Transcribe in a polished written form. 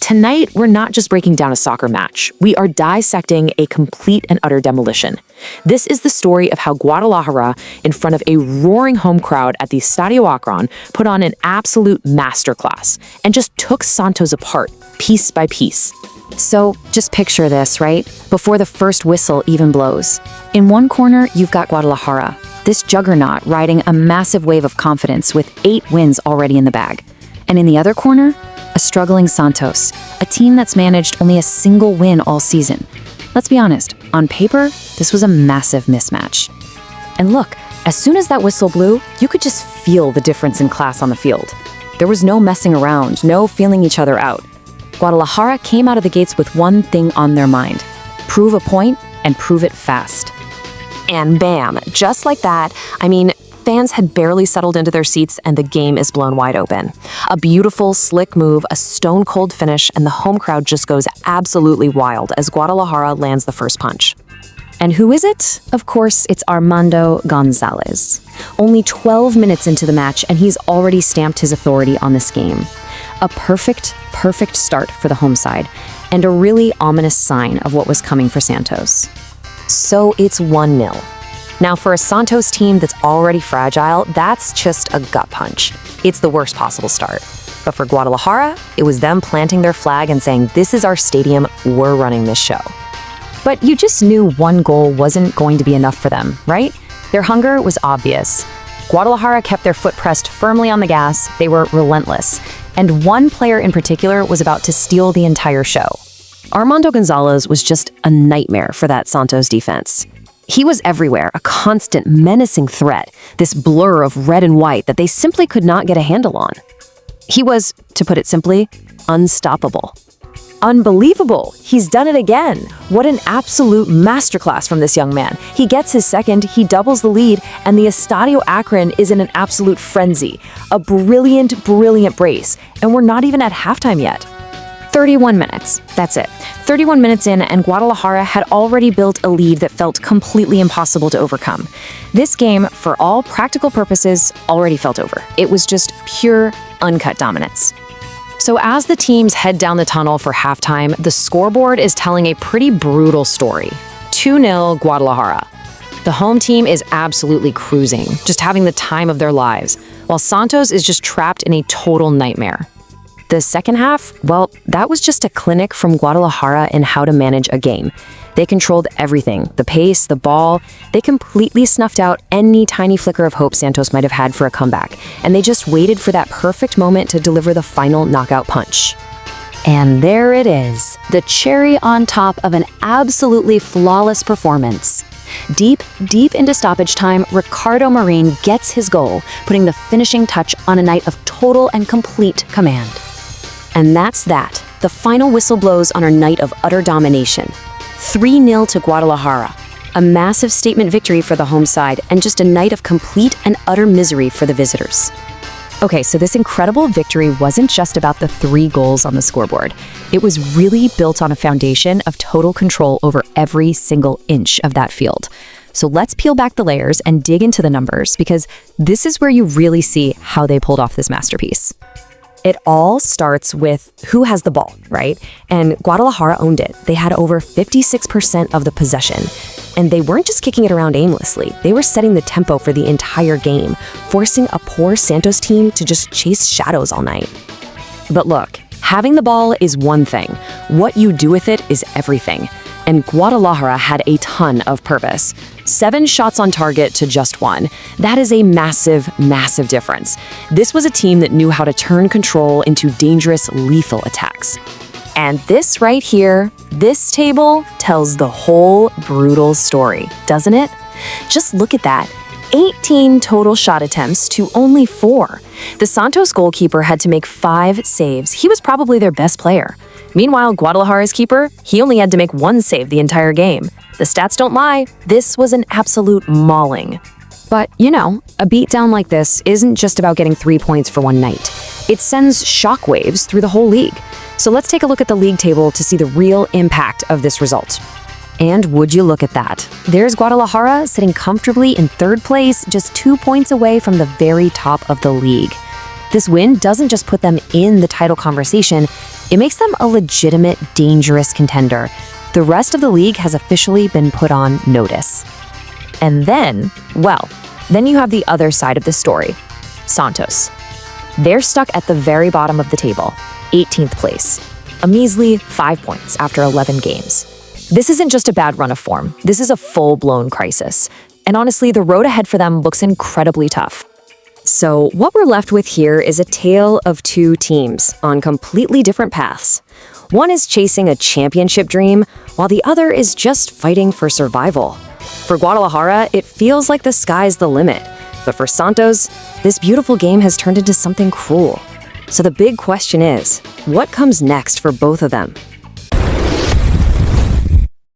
Tonight we're not just breaking down a soccer match. We are dissecting a complete and utter demolition. This is the story of how Guadalajara, in front of a roaring home crowd at the Estadio Akron, put on an absolute masterclass and just took Santos apart, piece by piece. So just picture this, right? Before the first whistle even blows. In one corner, you've got Guadalajara, this juggernaut riding a massive wave of confidence with 8 wins already in the bag. And in the other corner, a struggling Santos, a team that's managed only a single win all season. Let's be honest, on paper, this was a massive mismatch. And look, as soon as that whistle blew, you could just feel the difference in class on the field. There was no messing around, no feeling each other out. Guadalajara came out of the gates with one thing on their mind: prove a point and prove it fast. And bam, just like that, fans had barely settled into their seats and the game is blown wide open. A beautiful, slick move, a stone-cold finish, and the home crowd just goes absolutely wild as Guadalajara lands the first punch. And who is it? Of course, it's Armando González. Only 12 minutes into the match and he's already stamped his authority on this game. A perfect start for the home side, and a really ominous sign of what was coming for Santos. So it's 1-0. Now, for a Santos team that's already fragile, that's just a gut punch. It's the worst possible start. But for Guadalajara, it was them planting their flag and saying, "This is our stadium, we're running this show." But you just knew one goal wasn't going to be enough for them, right? Their hunger was obvious. Guadalajara kept their foot pressed firmly on the gas, they were relentless, and one player in particular was about to steal the entire show. Armando González was just a nightmare for that Santos defense. He was everywhere, a constant, menacing threat, this blur of red and white that they simply could not get a handle on. He was, to put it simply, unstoppable. Unbelievable! He's done it again! What an absolute masterclass from this young man. He gets his second, he doubles the lead, and the Estadio Akron is in an absolute frenzy. A brilliant, brilliant brace, and we're not even at halftime yet. 31 minutes. That's it. 31 minutes in, and Guadalajara had already built a lead that felt completely impossible to overcome. This game, for all practical purposes, already felt over. It was just pure, uncut dominance. So as the teams head down the tunnel for halftime, the scoreboard is telling a pretty brutal story. 2-0 Guadalajara. The home team is absolutely cruising, just having the time of their lives, while Santos is just trapped in a total nightmare. The second half, well, that was just a clinic from Guadalajara in how to manage a game. They controlled everything, the pace, the ball. They completely snuffed out any tiny flicker of hope Santos might have had for a comeback, and they just waited for that perfect moment to deliver the final knockout punch. And there it is, the cherry on top of an absolutely flawless performance. Deep into stoppage time, Ricardo Marín gets his goal, putting the finishing touch on a night of total and complete command. And that's that. The final whistle blows on our night of utter domination. 3-0 to Guadalajara. A massive statement victory for the home side, and just a night of complete and utter misery for the visitors. Okay, so this incredible victory wasn't just about the 3 goals on the scoreboard. It was really built on a foundation of total control over every single inch of that field. So let's peel back the layers and dig into the numbers, because this is where you really see how they pulled off this masterpiece. It all starts with who has the ball, right? And Guadalajara owned it. They had over 56% of the possession. And they weren't just kicking it around aimlessly. They were setting the tempo for the entire game, forcing a poor Santos team to just chase shadows all night. But look, having the ball is one thing. What you do with it is everything. And Guadalajara had a ton of purpose. 7 shots on target to just 1. That is a massive, massive difference. This was a team that knew how to turn control into dangerous, lethal attacks. And this right here, this table, tells the whole brutal story, doesn't it? Just look at that. 18 total shot attempts to only 4. The Santos goalkeeper had to make 5 saves. He was probably their best player. Meanwhile, Guadalajara's keeper, he only had to make 1 save the entire game. The stats don't lie. This was an absolute mauling. But, a beatdown like this isn't just about getting 3 points for one night. It sends shockwaves through the whole league. So let's take a look at the league table to see the real impact of this result. And would you look at that? There's Guadalajara sitting comfortably in 3rd place, just 2 points away from the very top of the league. This win doesn't just put them in the title conversation, it makes them a legitimate, dangerous contender. The rest of the league has officially been put on notice. And then you have the other side of the story. Santos. They're stuck at the very bottom of the table, 18th place. A measly 5 points after 11 games. This isn't just a bad run of form, this is a full-blown crisis. And honestly, the road ahead for them looks incredibly tough. So what we're left with here is a tale of two teams on completely different paths. One is chasing a championship dream, while the other is just fighting for survival. For Guadalajara, it feels like the sky's the limit. But for Santos, this beautiful game has turned into something cruel. So the big question is, what comes next for both of them?